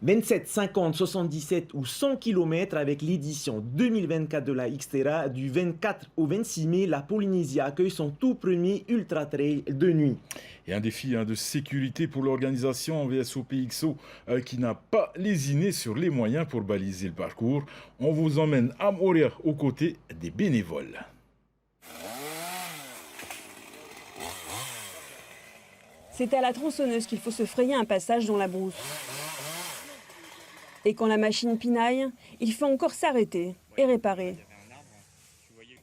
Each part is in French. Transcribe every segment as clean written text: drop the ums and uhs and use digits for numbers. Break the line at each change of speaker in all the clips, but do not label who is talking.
27, 50, 77 ou 100 km avec l'édition 2024 de la Xterra. Du 24 au 26 mai, la Polynésie accueille son tout premier Ultra Trail de nuit.
Et un défi de sécurité pour l'organisation VSOP XO qui n'a pas lésiné sur les moyens pour baliser le parcours. On vous emmène à Moria aux côtés des bénévoles.
C'est à la tronçonneuse qu'il faut se frayer un passage dans la brousse. Et quand la machine pinaille, il faut encore s'arrêter et réparer.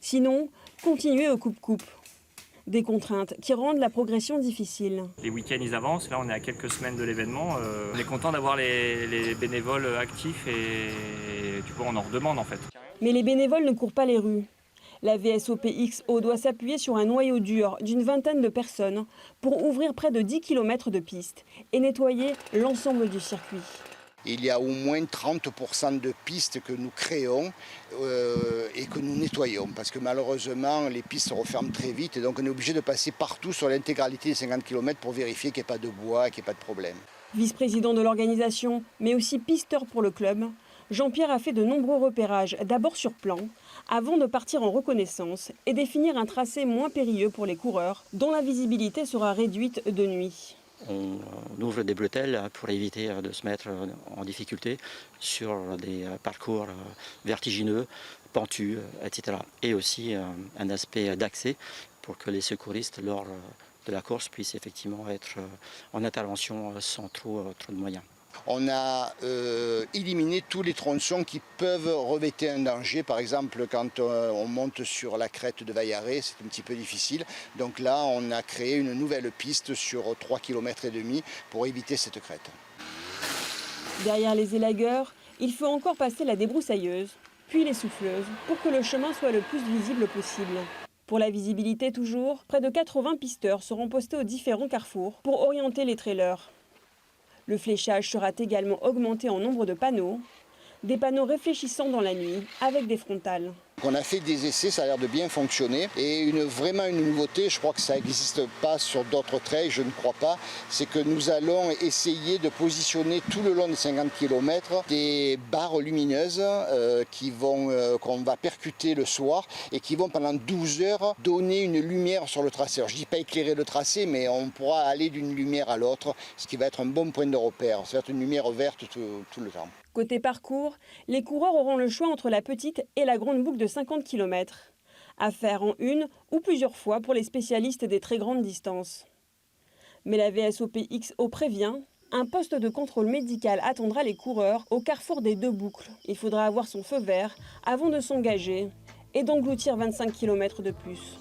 Sinon, continuer au coupe-coupe. Des contraintes qui rendent la progression difficile.
Les week-ends, ils avancent. Là, on est à quelques semaines de l'événement. On est content d'avoir les bénévoles actifs et du coup, on en redemande en fait.
Mais les bénévoles ne courent pas les rues. La VSOP XO doit s'appuyer sur un noyau dur d'une vingtaine de personnes pour ouvrir près de 10 km de pistes et nettoyer l'ensemble du circuit.
Il y a au moins 30% de pistes que nous créons et que nous nettoyons parce que malheureusement les pistes se referment très vite et donc on est obligé de passer partout sur l'intégralité des 50 km pour vérifier qu'il n'y ait pas de bois, qu'il n'y ait pas de problème.
Vice-président de l'organisation, mais aussi pisteur pour le club, Jean-Pierre a fait de nombreux repérages, d'abord sur plan, avant de partir en reconnaissance et définir un tracé moins périlleux pour les coureurs, dont la visibilité sera réduite de nuit.
On ouvre des bretelles pour éviter de se mettre en difficulté sur des parcours vertigineux, pentus, etc. Et aussi un aspect d'accès pour que les secouristes, lors de la course, puissent effectivement être en intervention sans trop de moyens.
On a éliminé tous les tronçons qui peuvent revêtir un danger. Par exemple, quand on monte sur la crête de Vaillaré, c'est un petit peu difficile. Donc là, on a créé une nouvelle piste sur 3,5 km pour éviter cette crête.
Derrière les élagueurs, il faut encore passer la débroussailleuse, puis les souffleuses, pour que le chemin soit le plus visible possible. Pour la visibilité toujours, près de 80 pisteurs seront postés aux différents carrefours pour orienter les trailers. Le fléchage sera également augmenté en nombre de panneaux, des panneaux réfléchissants dans la nuit avec des frontales.
On a fait des essais, ça a l'air de bien fonctionner. Et vraiment une nouveauté, je crois que ça n'existe pas sur d'autres trails, je ne crois pas, c'est que nous allons essayer de positionner tout le long des 50 km des barres lumineuses qu'on va percuter le soir et qui vont pendant 12 heures donner une lumière sur le tracé. Alors, je ne dis pas éclairer le tracé, mais on pourra aller d'une lumière à l'autre, ce qui va être un bon point de repère. Ça va être une lumière verte tout le temps.
Côté parcours, les coureurs auront le choix entre la petite et la grande boucle de 50 km, à faire en une ou plusieurs fois pour les spécialistes des très grandes distances. Mais la VSOP XO prévient, un poste de contrôle médical attendra les coureurs au carrefour des deux boucles. Il faudra avoir son feu vert avant de s'engager et d'engloutir 25 km de plus.